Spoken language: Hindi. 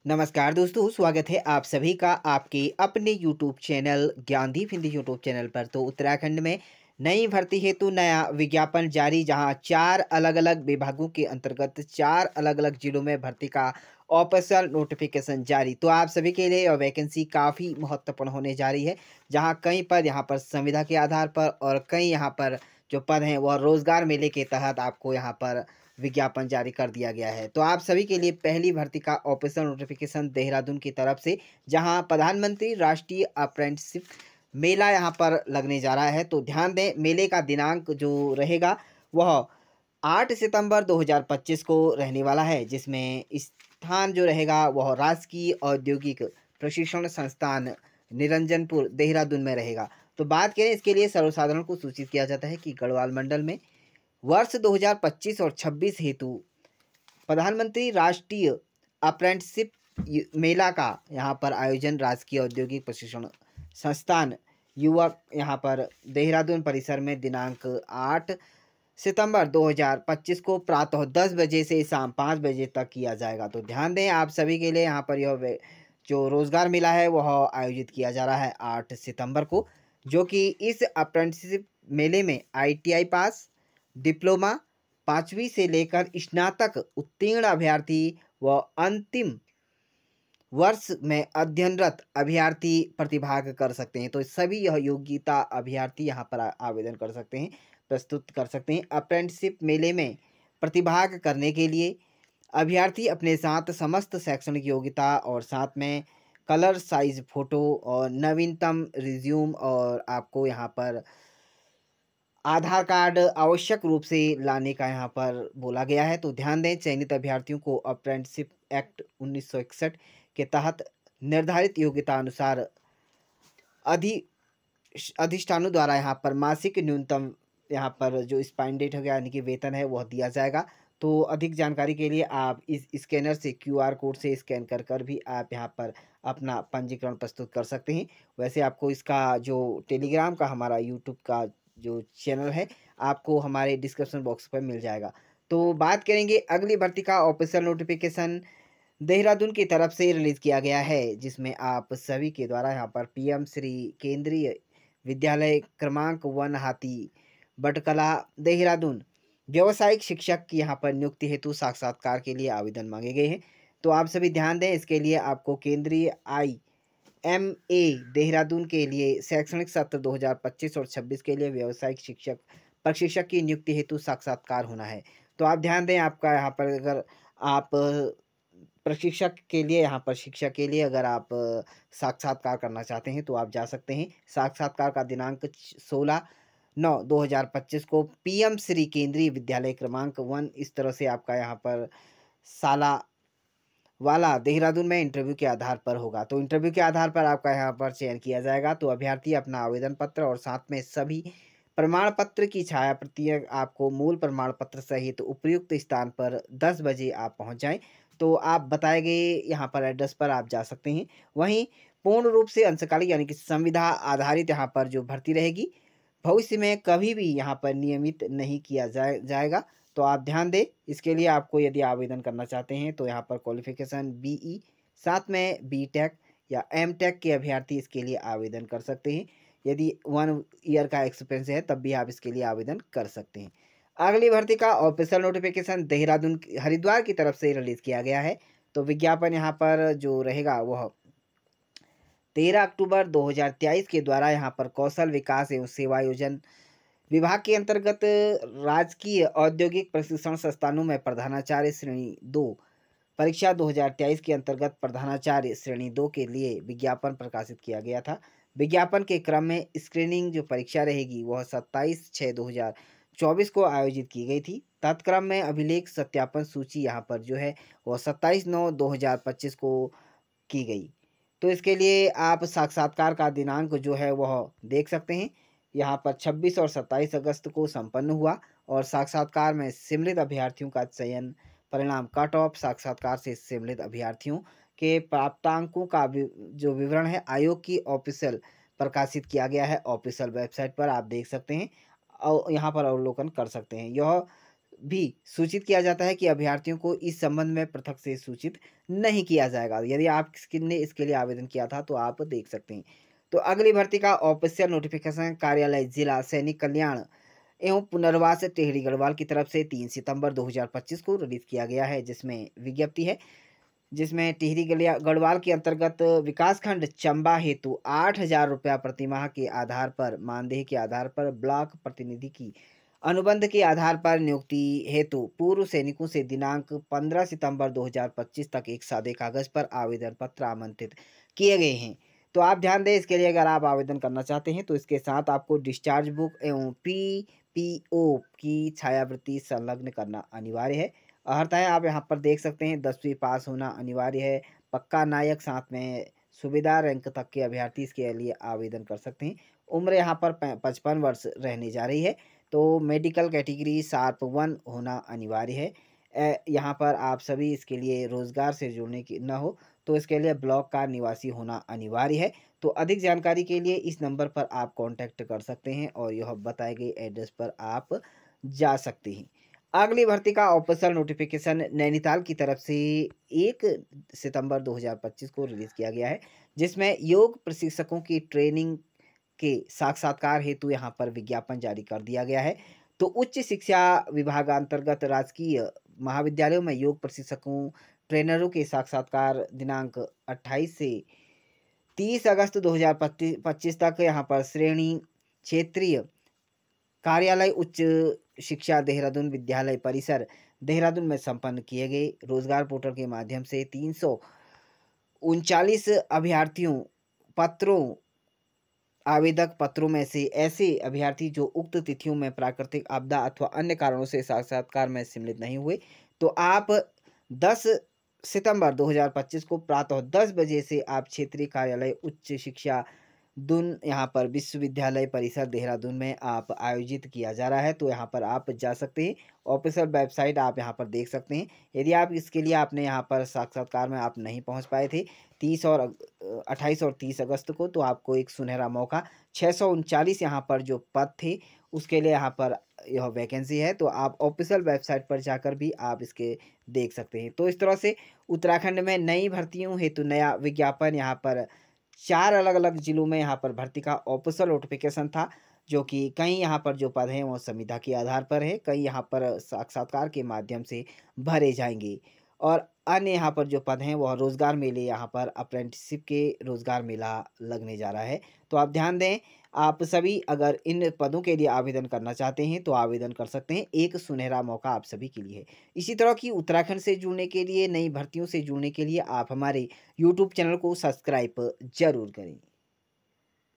नमस्कार दोस्तों, स्वागत है आप सभी का आपके अपने YouTube channel Gyandeep Hindi YouTube channel पर। तो उत्तराखंड में नई भर्ती हेतु नया विज्ञापन जारी, जहां 4 अलग-अलग विभागों के अंतर्गत 4 अलग-अलग जिलों में भर्ती का ऑफिशियल नोटिफिकेशन जारी। तो आप सभी के लिए यह वैकेंसी काफ़ी महत्वपूर्ण होने जा रही है, जहां कई पद यहाँ पर संविदा के आधार पर और कई यहाँ पर जो पद हैं वह रोजगार मेले के तहत आपको यहाँ पर विज्ञापन जारी कर दिया गया है। तो आप सभी के लिए पहली भर्ती का ऑफिशियल नोटिफिकेशन देहरादून की तरफ से, जहां प्रधानमंत्री राष्ट्रीय अप्रेंटिसशिप मेला यहां पर लगने जा रहा है। तो ध्यान दें, मेले का दिनांक जो रहेगा वह 8 सितंबर 2025 को रहने वाला है, जिसमें स्थान जो रहेगा वह राजकीय औद्योगिक प्रशिक्षण संस्थान निरंजनपुर देहरादून में रहेगा। तो बात करें इसके लिए, सर्वसाधारण को सूचित किया जाता है कि गढ़वाल मंडल में वर्ष 2025 और 26 हेतु प्रधानमंत्री राष्ट्रीय अप्रेंटिसशिप मेला का यहाँ पर आयोजन राजकीय औद्योगिक प्रशिक्षण संस्थान युवक यहाँ पर देहरादून परिसर में दिनांक 8 सितंबर 2025 को प्रातः 10 बजे से शाम 5 बजे तक किया जाएगा। तो ध्यान दें, आप सभी के लिए यहाँ पर जो रोजगार मेला है वह आयोजित किया जा रहा है 8 सितंबर को, जो कि इस अप्रेंटिसशिप मेले में ITI पास, डिप्लोमा, 5वीं से लेकर स्नातक उत्तीर्ण अभ्यर्थी व अंतिम वर्ष में अध्ययनरत अभ्यर्थी प्रतिभाग कर सकते हैं। तो सभी यह योग्यता अभ्यर्थी यहाँ पर आवेदन कर सकते हैं, प्रस्तुत कर सकते हैं। अप्रेंटिसशिप मेले में प्रतिभाग करने के लिए अभ्यर्थी अपने साथ समस्त शैक्षणिक योग्यता और साथ में कलर साइज फ़ोटो और नवीनतम रिज्यूम और आपको यहाँ पर आधार कार्ड आवश्यक रूप से लाने का यहाँ पर बोला गया है। तो ध्यान दें, चयनित अभ्यर्थियों को अप्रेंटिसशिप एक्ट 1961 के तहत निर्धारित योग्यता अनुसार अधि अधिष्ठानों द्वारा यहाँ पर मासिक न्यूनतम यहाँ पर जो स्पाइंडेट हो गया यानी कि वेतन है वह दिया जाएगा। तो अधिक जानकारी के लिए आप इस स्कैनर से QR कोड से स्कैन कर कर भी आप यहाँ पर अपना पंजीकरण प्रस्तुत कर सकते हैं। वैसे आपको इसका जो टेलीग्राम का हमारा यूट्यूब का जो चैनल है आपको हमारे डिस्क्रिप्शन बॉक्स पर मिल जाएगा। तो बात करेंगे अगली भर्ती का ऑफिशियल नोटिफिकेशन देहरादून की तरफ से रिलीज़ किया गया है, जिसमें आप सभी के द्वारा यहाँ पर PM श्री केंद्रीय विद्यालय क्रमांक 1 हाथी बटकला देहरादून व्यावसायिक शिक्षक की यहाँ पर नियुक्ति हेतु साक्षात्कार के लिए आवेदन मांगे गए हैं। तो आप सभी ध्यान दें, इसके लिए आपको केंद्रीय IMA देहरादून के लिए शैक्षणिक सत्र 2025 और 26 के लिए व्यावसायिक शिक्षक प्रशिक्षक की नियुक्ति हेतु साक्षात्कार होना है। तो आप ध्यान दें, आपका यहाँ पर अगर आप प्रशिक्षक के लिए यहाँ पर शिक्षा के लिए अगर आप साक्षात्कार करना चाहते हैं तो आप जा सकते हैं। साक्षात्कार का दिनांक 16/9/2025 को PM श्री केंद्रीय विद्यालय क्रमांक 1 इस तरह से आपका यहाँ पर साला वाला देहरादून में इंटरव्यू के आधार पर होगा। तो इंटरव्यू के आधार पर आपका यहाँ पर चयन किया जाएगा। तो अभ्यर्थी अपना आवेदन पत्र और साथ में सभी प्रमाण पत्र की छाया प्रतियां आपको मूल प्रमाण पत्र सहित उपयुक्त स्थान पर 10 बजे आप पहुँच जाएं। तो आप बताए गए यहाँ पर एड्रेस पर आप जा सकते हैं। वहीं पूर्ण रूप से अंशकालिक यानी कि संविदा आधारित यहाँ पर जो भर्ती रहेगी, भविष्य में कभी भी यहाँ पर नियमित नहीं किया जाएगा। तो आप ध्यान दें, इसके लिए आपको यदि आवेदन करना चाहते हैं तो यहाँ पर क्वालिफिकेशन BE साथ में BTech या MTech के अभ्यर्थी इसके लिए आवेदन कर सकते हैं। यदि 1 ईयर का एक्सपीरियंस है तब भी आप इसके लिए आवेदन कर सकते हैं। अगली भर्ती का ऑफिशियल नोटिफिकेशन देहरादून हरिद्वार की तरफ से रिलीज़ किया गया है। तो विज्ञापन यहाँ पर जो रहेगा वह 13 अक्टूबर 2023 के द्वारा यहाँ पर कौशल विकास एवं सेवा योजन विभाग के अंतर्गत राजकीय औद्योगिक प्रशिक्षण संस्थानों में प्रधानाचार्य श्रेणी 2 परीक्षा 2023 के अंतर्गत प्रधानाचार्य श्रेणी 2 के लिए विज्ञापन प्रकाशित किया गया था। विज्ञापन के क्रम में स्क्रीनिंग जो परीक्षा रहेगी वह 27/6/2024 को आयोजित की गई थी। तत्क्रम में अभिलेख सत्यापन सूची यहाँ पर जो है वह 27/9/2025 को की गई। तो इसके लिए आप साक्षात्कार का दिनांक जो है वह देख सकते हैं। यहाँ पर 26 और 27 अगस्त को संपन्न हुआ और साक्षात्कार में सम्मिलित अभ्यर्थियों का चयन परिणाम कट ऑफ साक्षात्कार से सम्मिलित अभ्यर्थियों के प्राप्तांकों का जो विवरण है आयोग की ऑफिशियल प्रकाशित किया गया है। ऑफिशियल वेबसाइट पर आप देख सकते हैं और यहाँ पर अवलोकन कर सकते हैं। यह भी सूचित किया जाता है कि अभ्यर्थियों को इस संबंध में पृथक से सूचित नहीं किया जाएगा। यदि आप किसने इसके लिए आवेदन किया था तो आप देख सकते हैं। तो अगली भर्ती का ऑफिशियल नोटिफिकेशन कार्यालय जिला सैनिक कल्याण एवं पुनर्वास टिहरी गढ़वाल की तरफ से 3 सितंबर 2025 को रिलीज किया गया है, जिसमें विज्ञप्ति है, जिसमें टिहरी गढ़वाल के अंतर्गत विकासखंड चंबा हेतु 8,000 रुपया प्रतिमाह के आधार पर मानदेय के आधार पर ब्लॉक प्रतिनिधि की अनुबंध के आधार पर नियुक्ति हेतु पूर्व सैनिकों से दिनांक 15 सितंबर 2025 तक एक सादे कागज पर आवेदन पत्र आमंत्रित किए गए हैं। तो आप ध्यान दें, इसके लिए अगर आप आवेदन करना चाहते हैं तो इसके साथ आपको डिस्चार्ज बुक एवं पीपीओ की छायावृत्ति संलग्न करना अनिवार्य है। अर्हताएं आप यहाँ पर देख सकते हैं, 10वीं पास होना अनिवार्य है, पक्का नायक, साथ में सुबेदार रैंक तक के अभ्यर्थी इसके लिए आवेदन कर सकते हैं। उम्र यहाँ पर 55 वर्ष रहने जा रही है। तो मेडिकल कैटेगरी शार्प 1 होना अनिवार्य है। यहाँ पर आप सभी इसके लिए रोजगार से जुड़ने की न हो तो इसके लिए ब्लॉक का निवासी होना अनिवार्य है। तो अधिक जानकारी के लिए इस नंबर पर आप कांटेक्ट कर सकते हैं और यह बताए गए एड्रेस पर आप जा सकते हैं। अगली भर्ती का ऑफिशियल नोटिफिकेशन नैनीताल की तरफ से 1 सितंबर 2025 को रिलीज किया गया है, जिसमें योग प्रशिक्षकों की ट्रेनिंग के साक्षात्कार हेतु यहाँ पर विज्ञापन जारी कर दिया गया है। तो उच्च शिक्षा विभाग अंतर्गत राजकीय महाविद्यालयों में योग प्रशिक्षकों ट्रेनरों के साक्षात्कार दिनांक 28 से 30 अगस्त 2025 तक यहाँ पर श्रेणी क्षेत्रीय कार्यालय उच्च शिक्षा देहरादून विद्यालय परिसर देहरादून में संपन्न किए गए। रोजगार पोर्टल के माध्यम से 339 अभ्यर्थियों पत्रों आवेदक पत्रों में से ऐसे अभ्यर्थी जो उक्त तिथियों में प्राकृतिक आपदा अथवा अन्य कारणों से साक्षात्कार में सम्मिलित नहीं हुए, तो आप 10 सितंबर 2025 को प्रातः 10 बजे से आप क्षेत्रीय कार्यालय उच्च शिक्षा दून यहाँ पर विश्वविद्यालय परिसर देहरादून में आप आयोजित किया जा रहा है, तो यहाँ पर आप जा सकते हैं। ऑफिशियल वेबसाइट आप यहाँ पर देख सकते हैं। यदि आप इसके लिए आपने यहाँ पर साक्षात्कार में आप नहीं पहुँच पाए थे 28 और 30 अगस्त को, तो आपको एक सुनहरा मौका 639 यहाँ पर जो पद थे उसके लिए यहाँ पर यह वैकेंसी है, तो आप ऑफिशियल वेबसाइट पर जाकर भी आप इसके देख सकते हैं। तो इस तरह से उत्तराखंड में नई भर्तियों हेतु नया विज्ञापन यहाँ पर 4 अलग-अलग जिलों में यहाँ पर भर्ती का ऑफिशियल नोटिफिकेशन था, जो कि कई यहाँ पर जो पद हैं वो संविदा के आधार पर है, कई यहाँ पर साक्षात्कार के माध्यम से भरे जाएँगे और अन्य यहाँ पर जो पद हैं वह रोज़गार मेले यहाँ पर अप्रेंटिसशिप के रोज़गार मेला लगने जा रहा है। तो आप ध्यान दें, आप सभी अगर इन पदों के लिए आवेदन करना चाहते हैं तो आवेदन कर सकते हैं। एक सुनहरा मौका आप सभी के लिए है। इसी तरह की उत्तराखंड से जुड़ने के लिए, नई भर्तियों से जुड़ने के लिए आप हमारे यूट्यूब चैनल को सब्सक्राइब ज़रूर करें।